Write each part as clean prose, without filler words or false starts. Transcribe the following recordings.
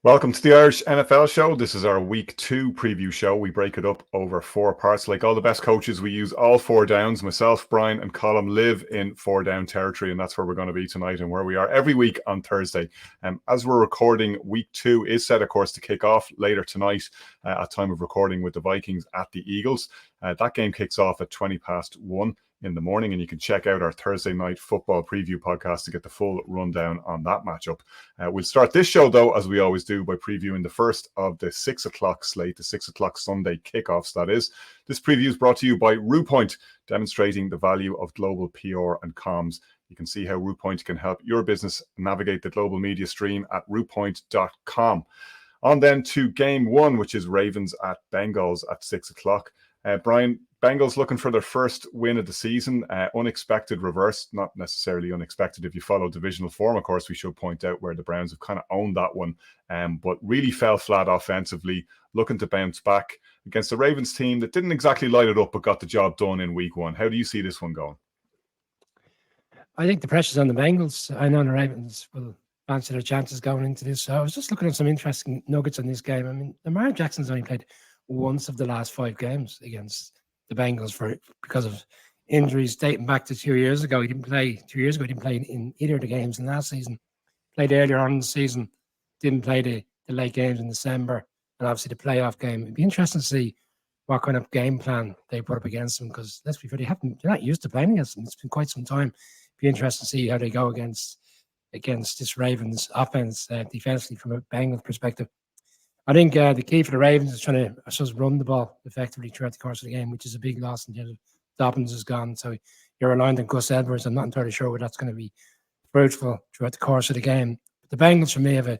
Welcome to the Irish NFL show. This is our week 2 preview show. We break it up over 4 parts. Like all the best coaches, we use all 4 downs. Myself, Brian, and Colm live in 4 down territory, and that's where we're going to be tonight and where we are every week on Thursday. As we're recording, week 2 is set, of course, to kick off later tonight at time of recording with the Vikings at the Eagles. That game kicks off at 1:20 in the morning, and you can check out our Thursday night football preview podcast to get the full rundown on that matchup. We'll start this show, though, as we always do, by previewing the first of the 6 o'clock slate, the 6 o'clock Sunday kickoffs, that is. This preview is brought to you by RuPoint, demonstrating the value of global PR and comms. You can see how RuPoint can help your business navigate the global media stream at rupoint.com. On then to game 1, which is Ravens at Bengals at 6 o'clock. Brian, Bengals looking for their first win of the season. Unexpected reverse, not necessarily unexpected if you follow divisional form. Of course, we should point out where the Browns have kind of owned that one, but really fell flat offensively, looking to bounce back against the Ravens team that didn't exactly light it up, but got the job done in week 1. How do you see this one going? I think the pressure's on the Bengals. I know the Ravens will fancy their chances going into this. So I was just looking at some interesting nuggets on this game. I mean, Lamar Jackson's only played once of the last 5 games against the Bengals because of injuries dating back to 2 years ago. He didn't play 2 years ago. He didn't play in either of the games in last season. Played earlier on in the season. Didn't play the late games in December, and obviously the playoff game. It'd be interesting to see what kind of game plan they put up against them, because let's be fair, they're not used to playing against them. It's been quite some time. It'd be interesting to see how they go against this Ravens offense defensively from a Bengals perspective. I think the key for the Ravens is trying to, I suppose, run the ball effectively throughout the course of the game, which is a big loss in terms of Dobbins is gone. So you're reliant on Gus Edwards. I'm not entirely sure whether that's going to be fruitful throughout the course of the game. But the Bengals, for me, have a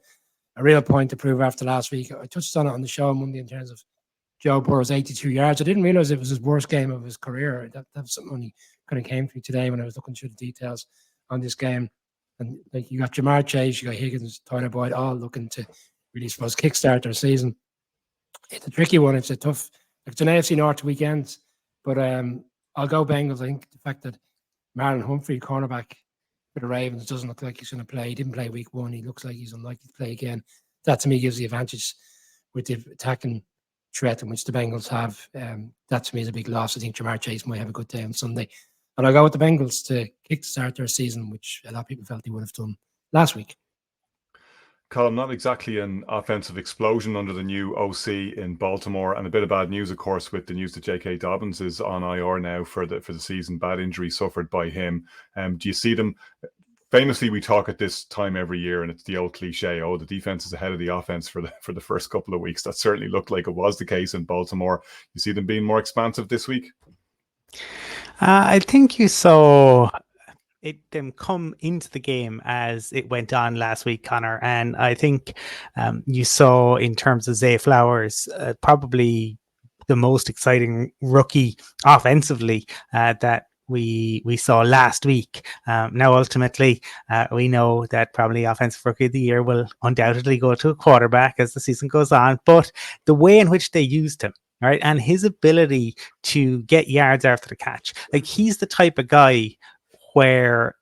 real point to prove after last week. I touched on it on the show on Monday in terms of Joe Burrow's 82 yards. I didn't realize it was his worst game of his career. That was something only kind of came to me today when I was looking through the details on this game. And like, you got Jamar Chase, you got Higgins, Tyler Boyd, all looking to really supposed to kickstart their season. It's a tricky one. It's a tough, it's an AFC North weekend, but I'll go Bengals. I think the fact that Marlon Humphrey, cornerback for the Ravens, doesn't look like he's going to play. He didn't play week 1. He looks like he's unlikely to play again. That to me gives the advantage with the attacking threat in which the Bengals have. That to me is a big loss. I think Jamar Chase might have a good day on Sunday. And I'll go with the Bengals to kickstart their season, which a lot of people felt they would have done last week. Colm, not exactly an offensive explosion under the new OC in Baltimore, and a bit of bad news, of course, with the news that J.K. Dobbins is on IR now for the season. Bad injury suffered by him. Do you see them? Famously, we talk at this time every year, and it's the old cliche: "Oh, the defense is ahead of the offense for the first couple of weeks." That certainly looked like it was the case in Baltimore. You see them being more expansive this week? I think you saw them come into the game as it went on last week, Connor, and I think you saw in terms of Zay Flowers probably the most exciting rookie offensively that we saw last week. Now ultimately we know that probably offensive rookie of the year will undoubtedly go to a quarterback as the season goes on, but the way in which they used him, right, and his ability to get yards after the catch, like he's the type of guy where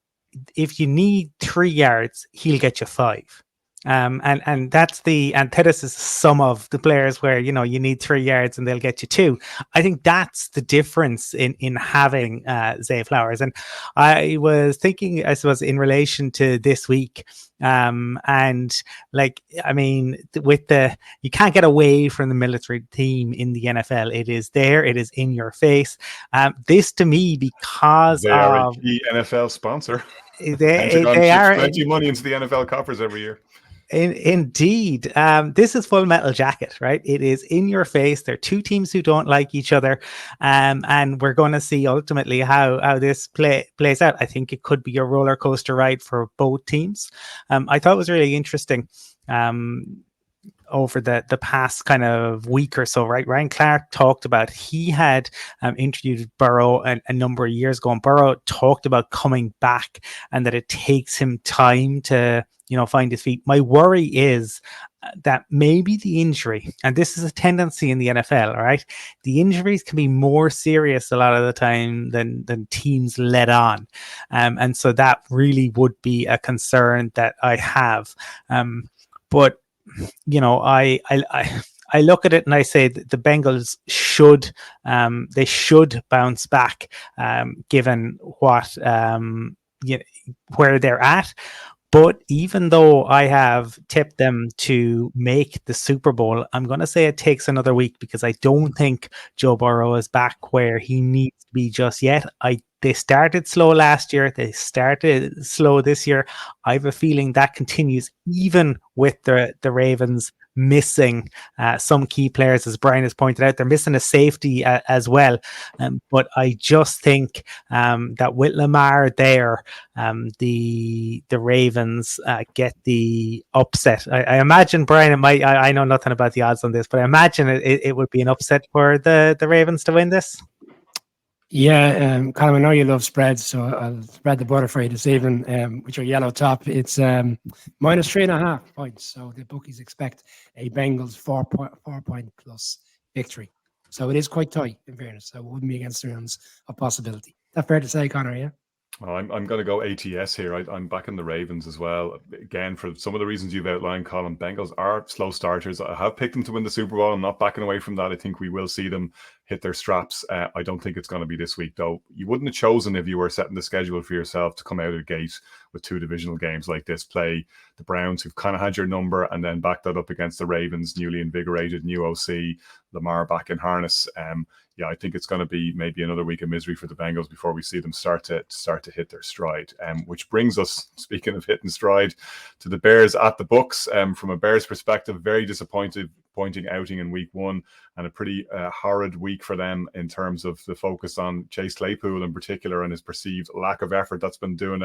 if you need 3 yards, he'll get you 5. And that's the antithesis of some of the players where, you know, you need 3 yards and they'll get you 2. I think that's the difference in having Zay Flowers. And I was thinking, I suppose, in relation to this week, and like, I mean, you can't get away from the military team in the NFL. It is there. It is in your face. This to me, because they are a key NFL sponsor. They are plenty of money into the NFL coffers every year. Indeed. This is Full Metal Jacket, right? It is in your face. They're 2 teams who don't like each other. And we're going to see ultimately how this plays out. I think it could be a roller coaster ride for both teams. I thought it was really interesting. Over the past kind of week or so, right? Ryan Clark talked about, he had interviewed Burrow a number of years ago, and Burrow talked about coming back and that it takes him time to, you know, find his feet. My worry is that maybe the injury, and this is a tendency in the NFL, right? The injuries can be more serious a lot of the time than teams let on. And so that really would be a concern that I have. But I look at it and I say that the Bengals should bounce back, given what where they're at. But even though I have tipped them to make the Super Bowl, I'm going to say it takes another week because I don't think Joe Burrow is back where he needs to be just yet. They started slow last year. They started slow this year. I have a feeling that continues even with the Ravens missing some key players, as Brian has pointed out. They're missing a safety as well. But I just think that with Lamar there, the Ravens get the upset. I imagine, Brian, it might. I know nothing about the odds on this, but I imagine it would be an upset for the Ravens to win this. Yeah, Colin, I know you love spreads, so I'll spread the butter for you this evening with your yellow top. It's minus 3.5 points. So the bookies expect a Bengals 4-point plus victory. So it is quite tight, in fairness. So it wouldn't be against the Rams a possibility. Is that fair to say, Connor, yeah? Well, I'm going to go ATS here. I'm back in the Ravens as well. Again, for some of the reasons you've outlined, Colin, Bengals are slow starters. I have picked them to win the Super Bowl. I'm not backing away from that. I think we will see them hit their straps. I don't think it's going to be this week, though. You wouldn't have chosen, if you were setting the schedule for yourself, to come out of the gate with two divisional games like this. Play the Browns, who've kind of had your number, and then back that up against the Ravens, newly invigorated, new OC, Lamar back in harness. Yeah, I think it's going to be maybe another week of misery for the Bengals before we see them start to hit their stride. Which brings us, speaking of hitting stride, to the Bears at the Bucs. From a Bears perspective, very disappointing outing in week one, and a pretty horrid week for them in terms of the focus on Chase Claypool in particular and his perceived lack of effort that's been doing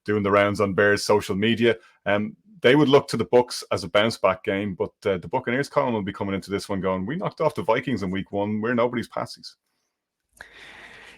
the rounds on Bears social media. They would look to the Bucs as a bounce back game, but the Buccaneers, Colin, will be coming into this one going, we knocked off the Vikings in week one. We're nobody's patsies.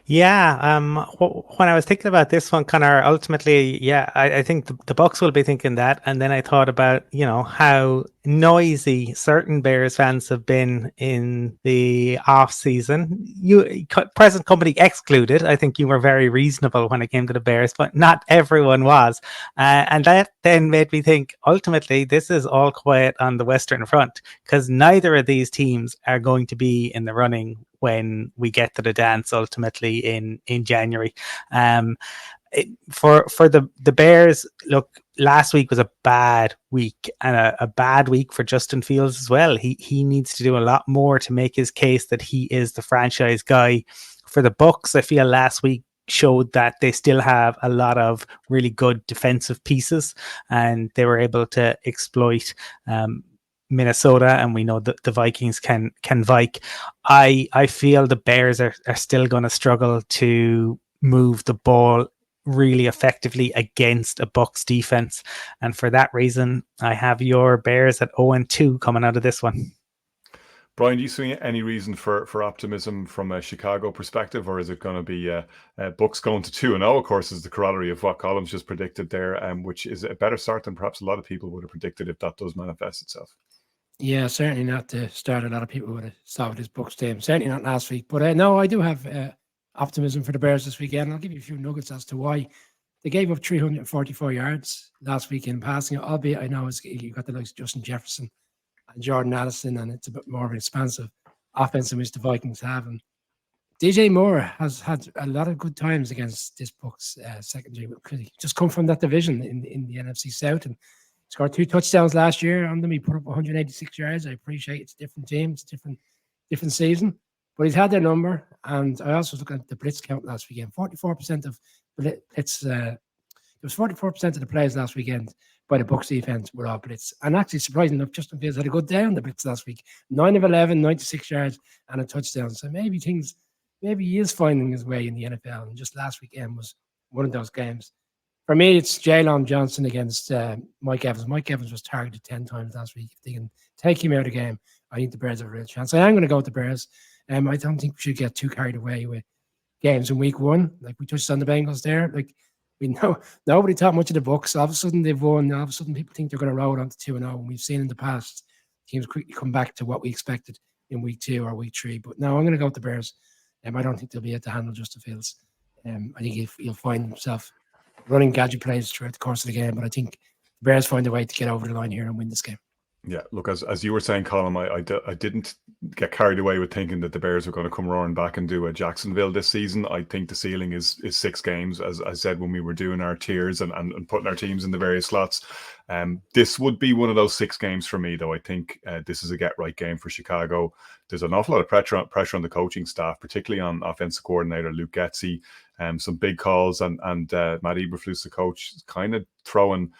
Yeah, when I was thinking about this one, Connor, ultimately, yeah, I think the Bucs will be thinking that, and then I thought about how noisy certain Bears fans have been in the off season. You, present company excluded, I think you were very reasonable when it came to the Bears, but not everyone was, and that then made me think. Ultimately, this is all quiet on the Western Front because neither of these teams are going to be in the running when we get to the dance ultimately in January. For the Bears, look, last week was a bad week, and a bad week for Justin Fields as well. He needs to do a lot more to make his case that he is the franchise guy. For the Bucs, I feel last week showed that they still have a lot of really good defensive pieces, and they were able to exploit Minnesota, and we know that the Vikings can Vike. I feel the Bears are still going to struggle to move the ball really effectively against a Bucs defense, and for that reason, I have your Bears at 0-2 coming out of this one. Brian, do you see any reason for optimism from a Chicago perspective, or is it going to be Bucs going to 2-0? Of course, is the corollary of what Colin's just predicted there, which is a better start than perhaps a lot of people would have predicted if that does manifest itself. Yeah, certainly not the start a lot of people would have saw with this Bucs team. Certainly not last week. But no, I do have optimism for the Bears this weekend. I'll give you a few nuggets as to why. They gave up 344 yards last week in passing, albeit I know you got the likes of Justin Jefferson and Jordan Addison, and it's a bit more of an expansive offense than which the Vikings have. And DJ Moore has had a lot of good times against this Bucs secondary. He just come from that division in the NFC South and scored 2 touchdowns last year on them. He put up 186 yards. I appreciate it's a different team. It's a different season. But he's had their number. And I also was looking at the blitz count last weekend. 44% of blitz. There was 44% of the plays last weekend by the Bucs defense were all blitz. And actually, surprisingly enough, Justin Fields had a good day on the blitz last week. 9 of 11, 96 yards and a touchdown. So maybe he is finding his way in the NFL. And just last weekend was one of those games. For me, it's Jalen Johnson against Mike Evans. Mike Evans was targeted 10 times last week. If they can take him out of the game, I think the Bears have a real chance. I am going to go with the Bears. I don't think we should get too carried away with games in week one. Like we touched on the Bengals there. Like we know nobody thought much of the Bucs. All of a sudden they've won. All of a sudden people think they're going to roll on to 2-0. And we've seen in the past teams quickly come back to what we expected in week 2 or week 3. But no, I'm going to go with the Bears. I don't think they'll be able to handle Justin Fields. I think he'll find himself running gadget plays throughout the course of the game, but I think the Bears find a way to get over the line here and win this game. Yeah, look, as you were saying, Colin, I didn't get carried away with thinking that the Bears were going to come roaring back and do a Jacksonville this season. I think the ceiling is 6 games, as I said when we were doing our tiers and putting our teams in the various slots. This would be one of those 6 games for me, though. I think this is a get-right game for Chicago. There's an awful lot of pressure on the coaching staff, particularly on offensive coordinator Luke Getsy. Some big calls, and Matt Eberflus, the coach, kind of throwing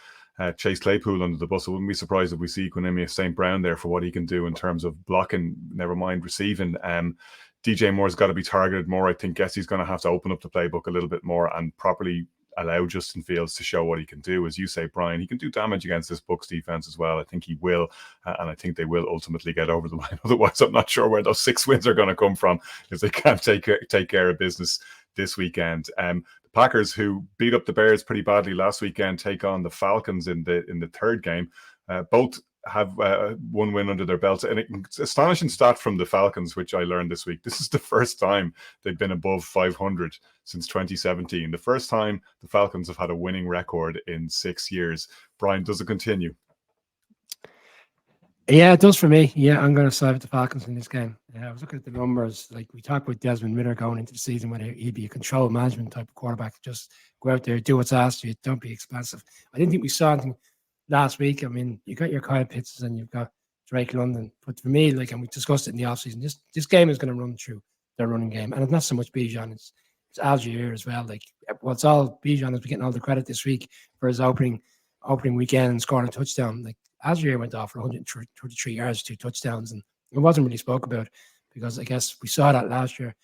Chase Claypool under the bus. I wouldn't be surprised if we see Equinemius St. Brown there for what he can do in terms of blocking, never mind receiving. DJ Moore's got to be targeted more. I think Getsy's going to have to open up the playbook a little bit more and properly allow Justin Fields to show what he can do. As you say, Brian, he can do damage against this Bucs defense as well. I think he will, and I think they will ultimately get over the line. Otherwise, I'm not sure where those 6 wins are going to come from if they can't take care of business this weekend. The Packers, who beat up the Bears pretty badly last weekend, take on the Falcons in the third game. Both have 1 win under their belt, and it's an astonishing stat from the Falcons, which I learned this week. This is the first time they've been above 500 since 2017. The first time the Falcons have had a winning record in 6 years. Brian, does it continue? Yeah, it does for me. Yeah, I'm going to side with the Falcons in this game. I was looking at the numbers. Like we talked about Desmond Ridder going into the season, whether he'd be a control management type of quarterback. Just go out there, do what's asked of you. Don't be expensive. I didn't think we saw anything last week. I mean, you got your Kyle Pitts and you've got Drake London. But for me, like, and we discussed it in the offseason, this game is going to run through their running game. And it's not so much Bijan, it's Algier as well. Like, what's all Bijan has been getting all the credit this week for his opening weekend and scoring a touchdown. Like, Algier went off for 133 yards, 2 touchdowns, and it wasn't really spoke about because I guess we saw that last year.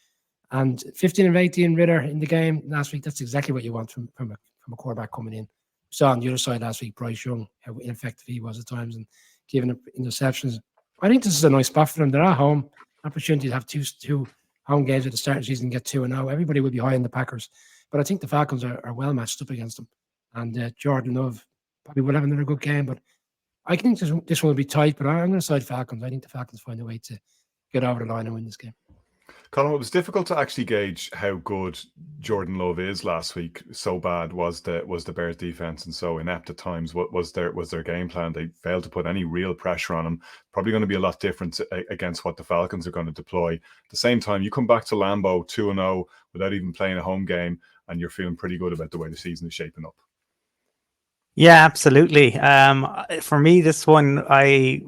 And 15 of 18 Ridder in the game last week, that's exactly what you want from a quarterback coming in. We saw on the other side last week, Bryce Young, how ineffective he was at times and giving up interceptions. I think this is a nice spot for them. They're at home. Opportunity to have two home games at the start of the season and get 2-0. Everybody will be high in the Packers. But I think the Falcons are well matched up against them. And Jordan Love probably will have another good game, but I think this one will be tight, but I'm going to side Falcons. I think the Falcons find a way to get over the line and win this game. Colin, it was difficult to actually gauge how good Jordan Love is last week. So bad was the Bears defense and so inept at times. What was their game plan? They failed to put any real pressure on him. Probably going to be a lot different against what the Falcons are going to deploy. At the same time, you come back to Lambeau 2-0 without even playing a home game, and you're feeling pretty good about the way the season is shaping up. Yeah, absolutely. For me, this one, I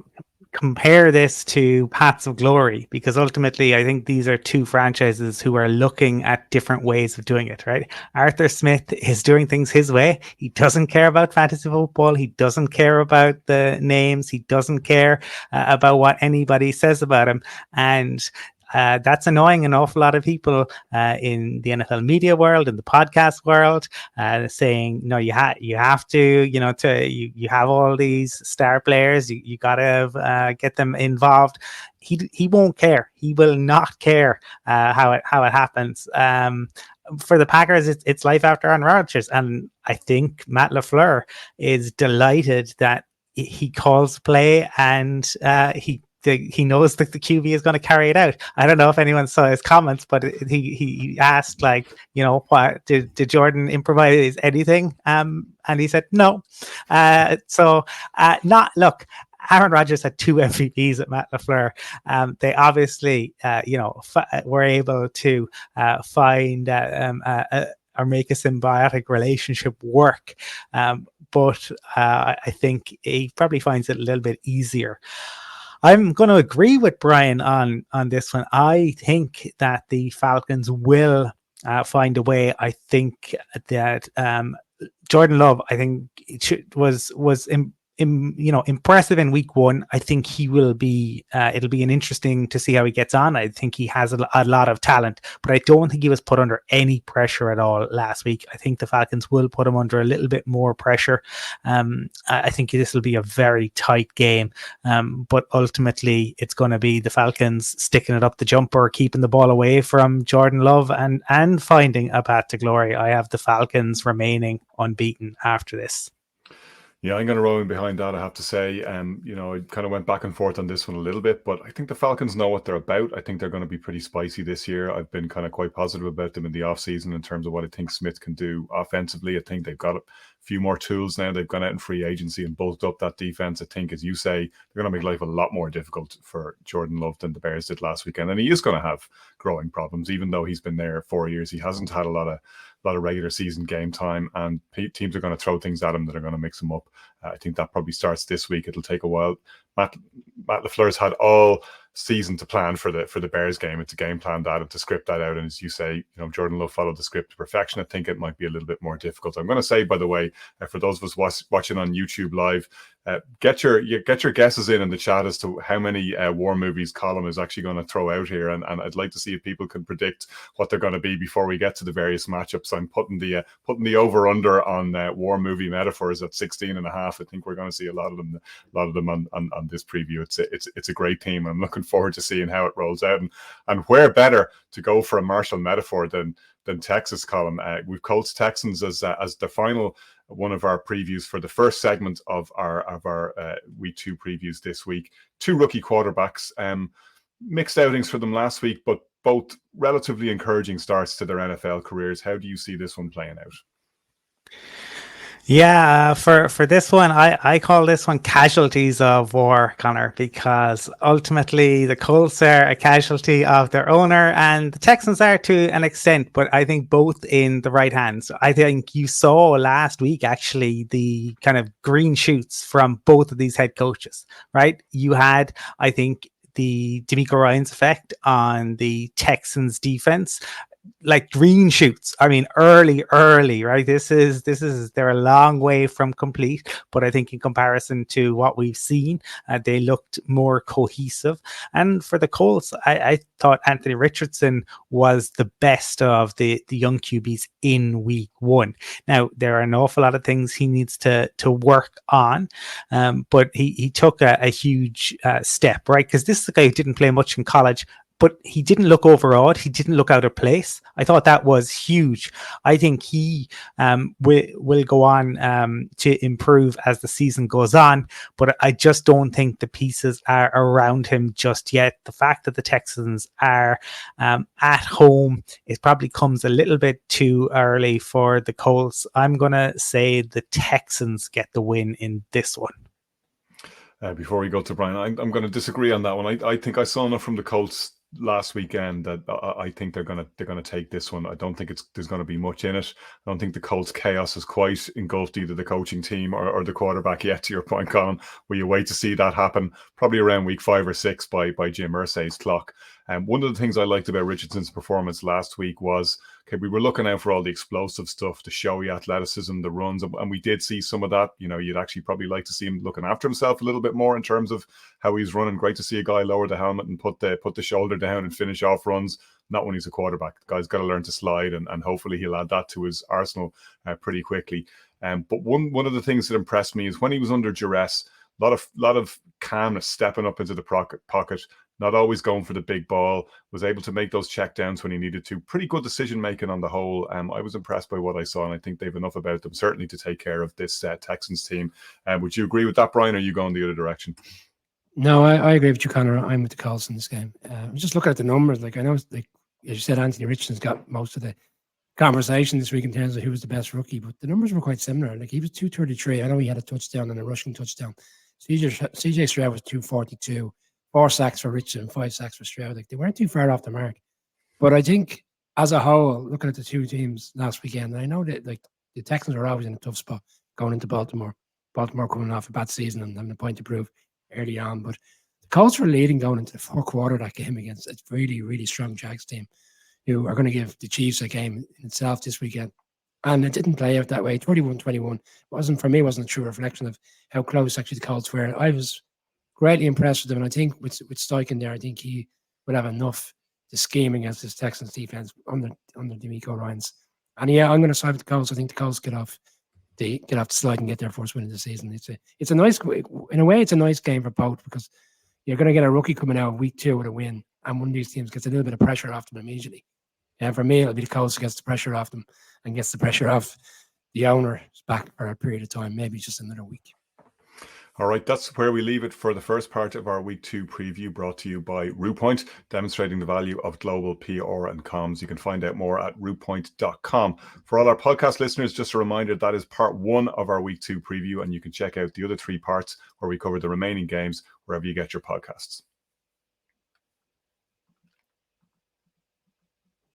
compare this to Paths of Glory because ultimately I think these are 2 franchises who are looking at different ways of doing it, right? Arthur Smith is doing things his way. He doesn't care about fantasy football. He doesn't care about the names. He doesn't care about what anybody says about him. And that's annoying an awful lot of people in the NFL media world, in the podcast world, saying, no, you have to, you have all these star players, you got to get them involved. He won't care. He will not care how it happens. For the Packers, it's life after Aaron Rodgers, and I think Matt LaFleur is delighted that he calls play and he knows that the QB is going to carry it out. I don't know if anyone saw his comments, but he asked, like, what did Jordan improvise anything? And he said no. Look. Aaron Rodgers had 2 MVPs at Matt LaFleur. They obviously, were able to find or make a symbiotic relationship work. But I think he probably finds it a little bit easier. I'm going to agree with Brian on this one. I think that the Falcons will find a way. I think that Jordan Love, I think, was impressive in week 1. I think he will be, it'll be interesting to see how he gets on. I think he has a lot of talent, but I don't think he was put under any pressure at all last week. I think the Falcons will put him under a little bit more pressure. I think this will be a very tight game, but ultimately it's going to be the Falcons sticking it up the jumper, keeping the ball away from Jordan Love and finding a path to glory. I have the Falcons remaining unbeaten after this. Yeah, I'm going to roll in behind that, I have to say. I kind of went back and forth on this one a little bit, but I think the Falcons know what they're about. I think they're going to be pretty spicy this year. I've been kind of quite positive about them in the offseason in terms of what I think Smith can do offensively. I think they've got few more tools now. They've gone out in free agency and bulked up that defense. I think, as you say, they're going to make life a lot more difficult for Jordan Love than the Bears did last weekend. And he is going to have growing problems, even though he's been there 4 years. He hasn't had a lot of regular season game time, and teams are going to throw things at him that are going to mix him up. I think that probably starts this week. It'll take a while. Matt LaFleur's had all season to plan for the Bears game. It's a game plan that and to script that out. And as you say, Jordan Love followed the script to perfection. I think it might be a little bit more difficult. I'm going to say, by the way, for those of us watching on YouTube Live, get your guesses in the chat as to how many war movies Colin is actually going to throw out here, and I'd like to see if people can predict what they're going to be before we get to the various matchups. I'm putting the over under on war movie metaphors at 16.5. I think we're going to see a lot of them on this preview. It's a great theme. I'm looking forward to seeing how it rolls out, and where better to go for a Marshall metaphor than Texas, Colin. We've Colts Texans as the final one of our previews for the first segment of our week 2 previews this week. 2 rookie quarterbacks, mixed outings for them last week, but both relatively encouraging starts to their NFL careers. How do you see this one playing out? Yeah, for this one, I call this one casualties of war, Connor, because ultimately the Colts are a casualty of their owner and the Texans are to an extent, but I think both in the right hands. I think you saw last week, actually, the kind of green shoots from both of these head coaches, right? You had, I think, the D'Amico Ryans effect on the Texans defense, like green shoots. I mean, early, right? This is they're a long way from complete, but I think in comparison to what we've seen, they looked more cohesive. And for the Colts, I thought Anthony Richardson was the best of the young QBs in week 1. Now, there are an awful lot of things he needs to work on, but he took a huge step, right? Because this is a guy who didn't play much in college, but he didn't look overawed. He didn't look out of place. I thought that was huge. I think he will go on to improve as the season goes on, but I just don't think the pieces are around him just yet. The fact that the Texans are at home, it probably comes a little bit too early for the Colts. I'm going to say the Texans get the win in this one. Before we go to Brian, I'm going to disagree on that one. I think I saw enough from the Colts last weekend that I think they're going to take this one. I don't think there's going to be much in it. I don't think the Colts chaos has quite engulfed either the coaching team or the quarterback yet, to your point, Colin. Will you wait to see that happen probably around week 5 or 6 by Jim Irsay's clock? One of the things I liked about Richardson's performance last week was, we were looking out for all the explosive stuff, the showy athleticism, the runs, and we did see some of that. You'd actually probably like to see him looking after himself a little bit more in terms of how he's running. Great to see a guy lower the helmet and put the shoulder down and finish off runs. Not when he's a quarterback. The guy's got to learn to slide, and hopefully he'll add that to his arsenal pretty quickly. But one of the things that impressed me is when he was under duress, a lot of calmness, stepping up into the pocket, not always going for the big ball, was able to make those checkdowns when he needed to. Pretty good decision making on the whole. I was impressed by what I saw, and I think they've enough about them certainly to take care of this Texans team. Would you agree with that, Brian, or are you going the other direction? No, I agree with you, Connor. I'm with the Colts in this game. I'm just looking at the numbers. Like, I know, like as you said, Anthony Richardson's got most of the conversation this week in terms of who was the best rookie, but the numbers were quite similar. Like, he was 233. I know he had a touchdown and a rushing touchdown. CJ Stroud was 242. 4 sacks for Richardson, 5 sacks for Stroud. Like, they weren't too far off the mark. But I think as a whole, looking at the two teams last weekend, and I know that like the Texans are always in a tough spot going into Baltimore. Baltimore coming off a bad season and having a point to prove early on. But the Colts were leading going into the 4th quarter of that game against a really, really strong Jags team who are going to give the Chiefs a game in itself this weekend. And it didn't play out that way. 21-21 wasn't a true reflection of how close actually the Colts were. I was greatly impressed with him, and I think with Steichen there, I think he will have enough to scheme against this Texans defense under D'Amico Ryans. And yeah, I'm going to side with the Colts. I think the Colts get off the slide and get their first win of the season. It's a nice, in a way, it's a nice game for both because you're going to get a rookie coming out week 2 with a win, and one of these teams gets a little bit of pressure off them immediately. And for me, it'll be the Colts who gets the pressure off them and gets the pressure off the owner back for a period of time, maybe just another week. All right, that's where we leave it for the first part of our Week 2 preview, brought to you by Ruepoint, demonstrating the value of global PR and comms. You can find out more at ruepoint.com. For all our podcast listeners, just a reminder, that is part 1 of our Week 2 preview, and you can check out the other 3 parts where we cover the remaining games wherever you get your podcasts.